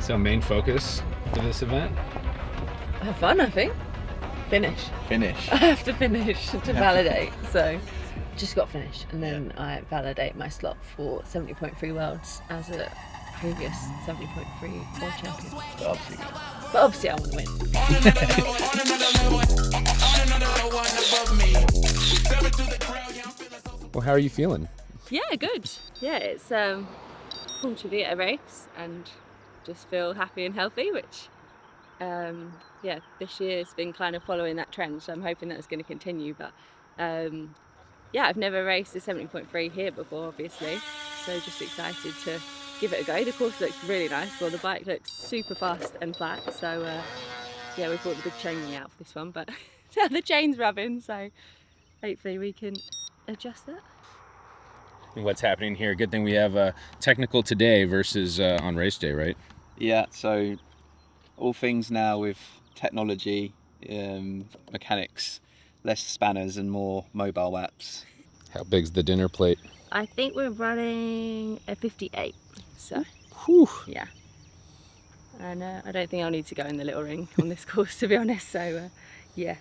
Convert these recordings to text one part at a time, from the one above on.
So main focus for this event? Have fun, I think. Finish. Finish. I have to finish to validate. So just got finished, and then I validate my slot for 70.3 Worlds as a previous 70.3 World Champion. But obviously I want to win. Well, how are you feeling? Yeah, good. Yeah, it's cool to be at a race and just feel happy and healthy, which yeah, this year's been kind of following that trend, so I'm hoping that's going to continue. But yeah, I've never raced a 70.3 here before, obviously, so just excited to give it a go. The course looks really nice. Well, the bike looks super fast and flat, so yeah, we brought the big chain out for this one, but the chain's rubbing, so hopefully we can adjust that. And what's happening here? Good thing we have a technical today versus on race day, right? Yeah, so all things now with technology, mechanics, less spanners and more mobile apps. How big's the dinner plate? I think we're running a 58, so Whew. yeah. And I don't think I'll need to go in the little ring on this course, to be honest, so yeah.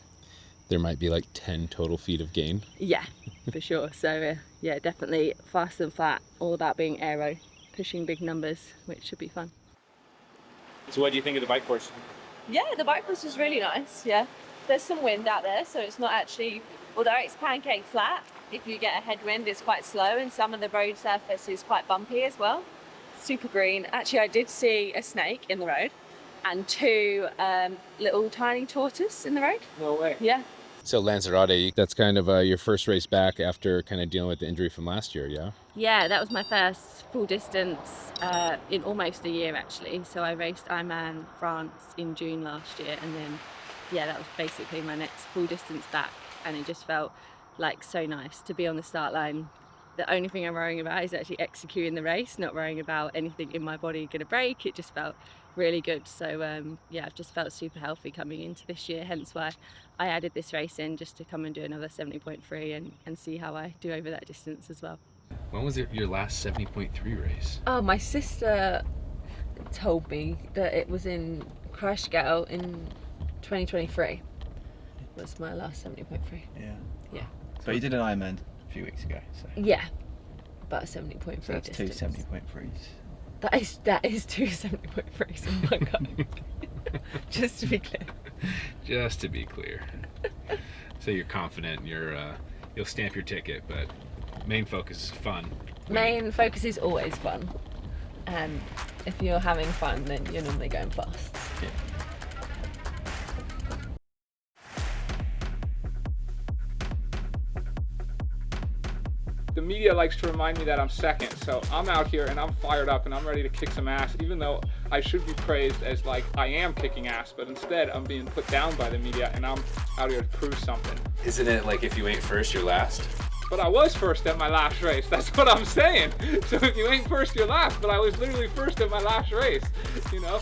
There might be like 10 total feet of gain. Yeah, for sure. So yeah, definitely fast and flat, all about being aero, pushing big numbers, which should be fun. So what do you think of the bike course? Yeah, the bike course is really nice, yeah. There's some wind out there, so it's not actually, although it's pancake flat, if you get a headwind, it's quite slow, and some of the road surface is quite bumpy as well. Super green. Actually, I did see a snake in the road and two little tiny tortoise in the road. No way. Yeah. So Lanzarote, that's kind of your first race back after kind of dealing with the injury from last year, yeah? Yeah, that was my first full distance in almost a year, actually. So I raced Ironman France in June last year, and then yeah, that was basically my next full distance back, and it just felt like so nice to be on the start line. The only thing I'm worrying about is actually executing the race, not worrying about anything in my body going to break. It just felt really good. So yeah, I've just felt super healthy coming into this year, hence why I added this race in, just to come and do another 70.3 and see how I do over that distance as well. When was your last 70.3 race? Oh, my sister told me that it was in Christchurch in 2023 was my last 70.3. Yeah. Yeah. So you did an Ironman a few weeks ago. So Yeah, but 70.3 that's distance. 2 70.3s. That is two 70.3s in one go. Just to be clear. Just to be clear. So you're confident, you'll stamp your ticket, but main focus is fun. Main focus is always fun, and if you're having fun, then you're normally going fast. Yeah. The media likes to remind me that I'm second, so I'm out here and I'm fired up and I'm ready to kick some ass, even though I should be praised as like I am kicking ass, but instead I'm being put down by the media and I'm out here to prove something. Isn't it like if you ain't first, you're last? But I was first at my last race, that's what I'm saying. So if you ain't first, you're last, but I was literally first at my last race, you know?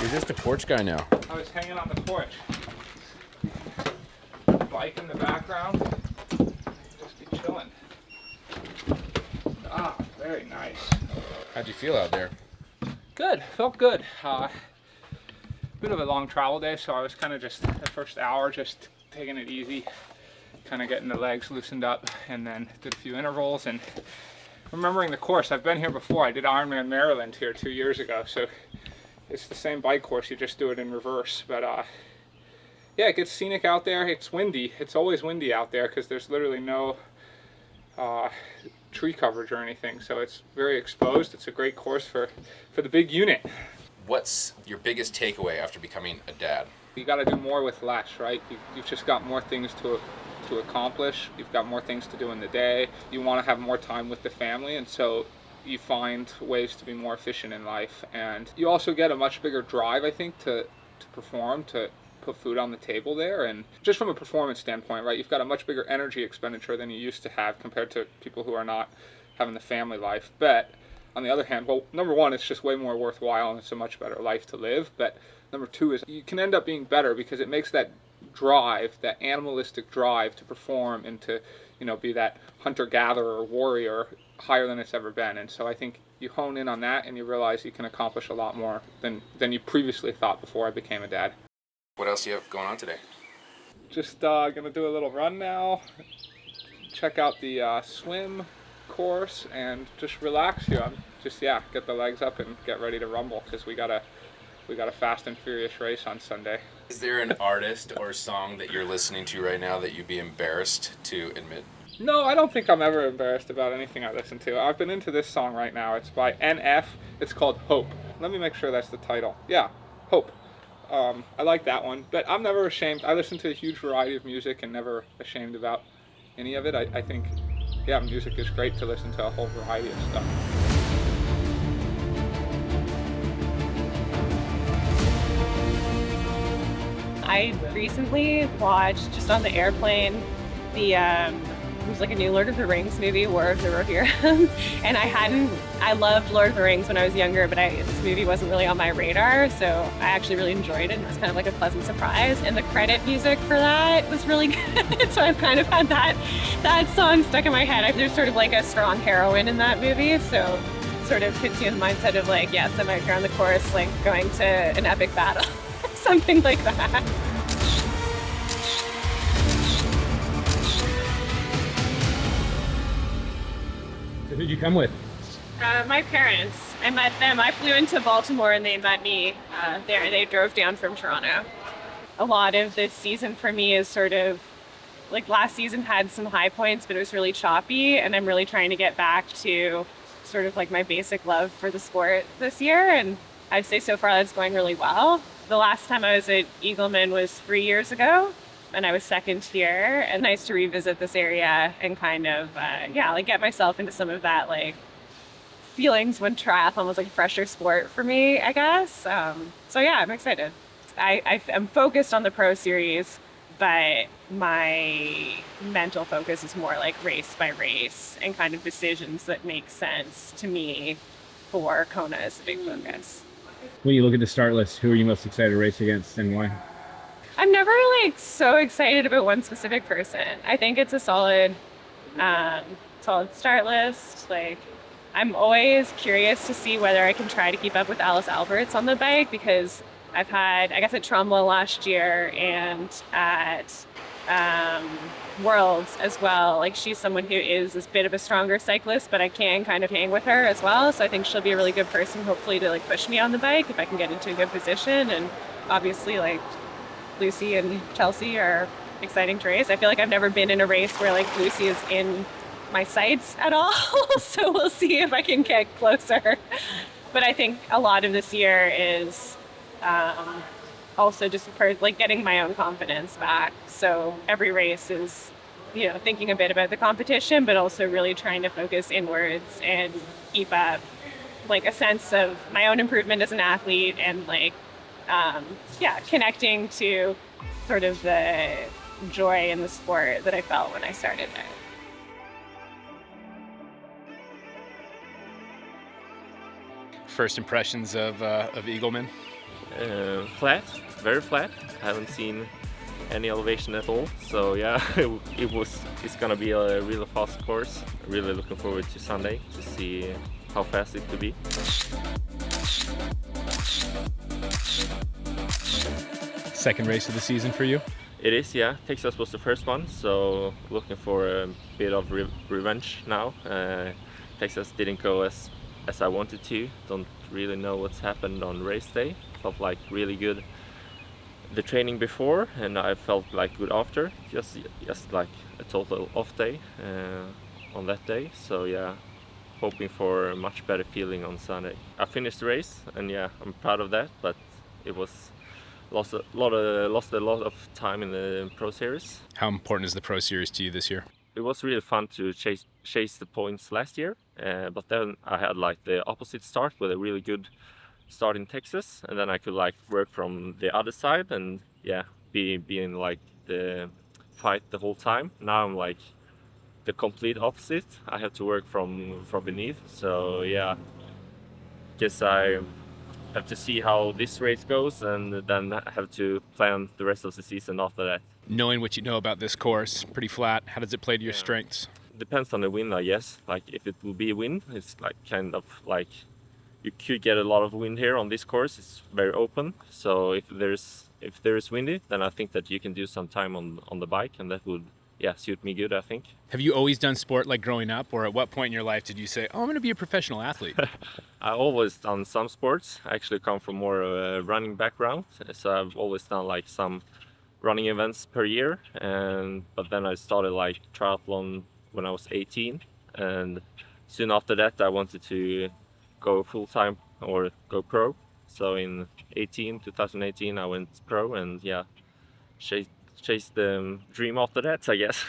You're just a porch guy now. I was hanging on the porch. Bike in the background, just be chilling. Ah, very nice. How'd you feel out there? Good, felt good. Bit of a long travel day, so I was kind of just the first hour just taking it easy, kind of getting the legs loosened up, and then did a few intervals and remembering the course. I've been here before. I did Ironman Maryland here 2 years ago, so it's the same bike course, you just do it in reverse. But yeah, it gets scenic out there. It's windy. It's always windy out there because there's literally no tree coverage or anything, so it's very exposed. It's a great course for the big unit. What's your biggest takeaway after becoming a dad? You got to do more with less, right? You've just got more things to accomplish. You've got more things to do in the day. You want to have more time with the family, and so you find ways to be more efficient in life. And you also get a much bigger drive, I think, to perform, to put food on the table there. And just from a performance standpoint, right, you've got a much bigger energy expenditure than you used to have compared to people who are not having the family life. But on the other hand, well, number one, it's just way more worthwhile and it's a much better life to live. But number two is you can end up being better because it makes that drive, that animalistic drive to perform and to be that hunter-gatherer warrior higher than it's ever been. And so I think you hone in on that and you realize you can accomplish a lot more than you previously thought before I became a dad. What else do you have going on today? Just gonna do a little run now, check out the swim course, and just relax here. Get the legs up and get ready to rumble, because we got a fast and furious race on Sunday. Is there an artist or song that you're listening to right now that you'd be embarrassed to admit? No, I don't think I'm ever embarrassed about anything I listen to. I've been into this song right now. It's by NF. It's called Hope. Let me make sure that's the title. Yeah, Hope. I like that one, but I'm never ashamed. I listen to a huge variety of music and never ashamed about any of it. I think, music is great to listen to a whole variety of stuff. I recently watched, just on the airplane, it was like a new Lord of the Rings movie, War of the Rohirrim. And I loved Lord of the Rings when I was younger, but this movie wasn't really on my radar, so I actually really enjoyed it. It was kind of like a pleasant surprise, and the credit music for that was really good. So I've kind of had that song stuck in my head. There's sort of like a strong heroine in that movie, so sort of puts you in the mindset of like, yes, I'm out here on the course, like going to an epic battle, something like that. Who'd you come with? My parents. I met them. I flew into Baltimore and they met me there. They drove down from Toronto. A lot of this season for me is sort of like last season had some high points, but it was really choppy, and I'm really trying to get back to sort of like my basic love for the sport this year, and I'd say so far that's going really well. The last time I was at Eagleman was 3 years ago, and I was second here, and nice to revisit this area and kind of, get myself into some of that, like, feelings when triathlon was like a fresher sport for me, I guess. I'm excited. I'm focused on the Pro Series, but my mental focus is more like race by race and kind of decisions that make sense to me for Kona is a big focus. When you look at the start list, who are you most excited to race against and why? I'm never like so excited about one specific person. I think it's a solid start list. Like, I'm always curious to see whether I can try to keep up with Alice Alberts on the bike, because I've had, I guess at Trumbull last year and at Worlds as well. Like, she's someone who is a bit of a stronger cyclist, but I can kind of hang with her as well. So I think she'll be a really good person, hopefully, to like push me on the bike if I can get into a good position. And obviously, like, Lucy and Chelsea are exciting to race. I feel like I've never been in a race where like Lucy is in my sights at all. So we'll see if I can get closer. But I think a lot of this year is also just like getting my own confidence back. So every race is, thinking a bit about the competition, but also really trying to focus inwards and keep up like a sense of my own improvement as an athlete and like, connecting to sort of the joy in the sport that I felt when I started it. First impressions of Eagleman? Flat, very flat. I haven't seen any elevation at all. So yeah, it's gonna be a really fast course. Really looking forward to Sunday to see how fast it could be. Second race of the season for you? It is, yeah. Texas was the first one, so looking for a bit of revenge now. Texas didn't go as I wanted to. Don't really know what's happened on race day. Felt like really good the training before, and I felt like good after. Just like a total off day on that day. So yeah, hoping for a much better feeling on Sunday. I finished the race, and yeah, I'm proud of that. But it was lost a lot of time in the Pro Series. How important is the Pro Series to you this year? It was really fun to chase the points last year, but then I had like the opposite start with a really good start in Texas, and then I could like work from the other side and be in like the fight the whole time. Now I'm like the complete opposite. I have to work from beneath. So yeah, guess I have to see how this race goes, and then have to plan the rest of the season after that. knowing what you know about this course, pretty flat. How does it play to your Yeah. strengths? Depends on the wind, I guess. Like if it will be a wind, it's like kind of like you could get a lot of wind here on this course. It's very open. So if there is windy, then I think that you can do some time on the bike, and that would suit me good, I think. Have you always done sport like growing up, or at what point in your life did you say, oh, I'm going to be a professional athlete? I always done some sports. I actually come from more of a running background, so I've always done like some running events per year. But then I started like triathlon when I was 18, and soon after that I wanted to go full time or go pro. So in 2018 I went pro, and chased the dream after that, I guess.